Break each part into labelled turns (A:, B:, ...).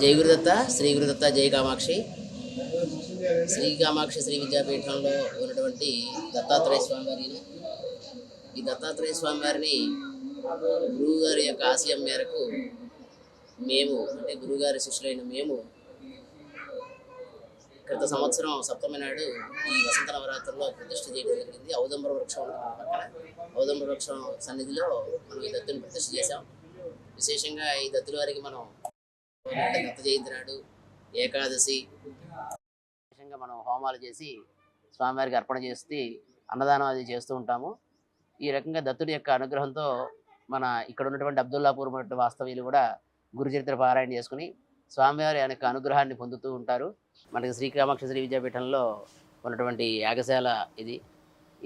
A: జై గురుదత్త, శ్రీ గురుదత్త, జై కామాక్షి. శ్రీ కామాక్షి శ్రీ విద్యాపీఠంలో ఉన్నటువంటి దత్తాత్రేయ స్వామి వారిని, ఈ దత్తాత్రేయ స్వామి వారిని గురువుగారి యొక్క ఆశయం మేరకు మేము, అంటే గురువుగారి శిష్యులైన మేము, క్రిత సంవత్సరం సప్తమి నాడు ఈ వసంత నవరాత్రుల్లో ప్రతిష్ఠ చేయడం జరిగింది. ఔదంబర వృక్షం పక్కన ఔదంబర వృక్షం సన్నిధిలో మనం ఈ దత్తుని ప్రతిష్ఠ చేశాం. విశేషంగా ఈ దత్తుల వారికి మనం దత్త జయంతి నాడు, ఏకాదశి విశేషంగా మనం హోమాలు చేసి స్వామివారికి అర్పణ చేసి అన్నదానం అది చేస్తూ ఉంటాము. ఈ రకంగా దత్తుడి యొక్క అనుగ్రహంతో మన ఇక్కడ ఉన్నటువంటి అబ్దుల్లాపూర్ వాస్తవ్యులు కూడా గురుచరిత్ర పారాయణ చేసుకుని స్వామివారి యొక్క అనుగ్రహాన్ని పొందుతూ ఉంటారు. మనకి శ్రీకామాక్ష శ్రీ విద్యాపీఠంలో ఉన్నటువంటి యాగశాల ఇది.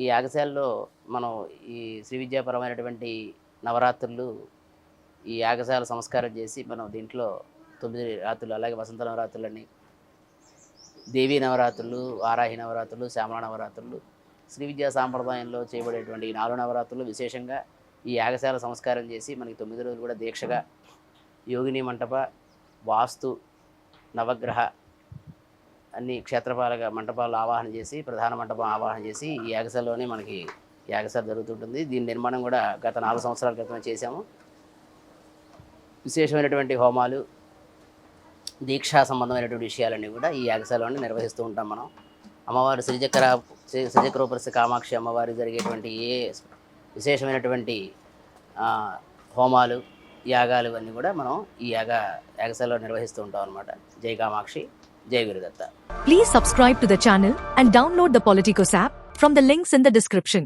A: ఈ యాగశాలలో మనం ఈ శ్రీ విద్యాపరమైనటువంటి నవరాత్రులు, ఈ యాగశాల సంస్కారం చేసి మనం దీంట్లో 9 రాత్రులు, అలాగే వసంత నవరాత్రులని, దేవీ నవరాత్రులు, వారాహి నవరాత్రులు, శ్యామల నవరాత్రులు, శ్రీ విద్యా సాంప్రదాయంలో చేయబడేటువంటి ఈ 4 నవరాత్రులు విశేషంగా ఈ యాగశాల సంస్కారం చేసి మనకి 9 రోజులు కూడా దీక్షగా యోగిని మంటప, వాస్తు, నవగ్రహ అన్ని క్షేత్రపాలక మంటపాలు ఆవాహన చేసి, ప్రధాన మంటపం ఆవాహన చేసి ఈ యాగశాలలోనే మనకి యాగశాల జరుగుతుంటుంది. దీని నిర్మాణం కూడా గత 4 సంవత్సరాల క్రితమే చేశాము. విశేషమైనటువంటి హోమాలు, దీక్షా సంబంధమైనటువంటి విషయాలన్నీ కూడా ఈ యాగశాలలోనే నిర్వహిస్తూ ఉంటాం మనం. అమ్మవారు శ్రీచక్రోపరిస్థ కామాక్షి అమ్మవారు జరిగేటువంటి ఏ విశేషమైనటువంటి హోమాలు, యాగాలు అన్నీ కూడా మనం ఈ యాగశాలలో నిర్వహిస్తూ ఉంటాం అన్నమాట. జై కామాక్షి, జై Gurudatta.
B: Please subscribe to the channel and download the Politicos app from the links in the description.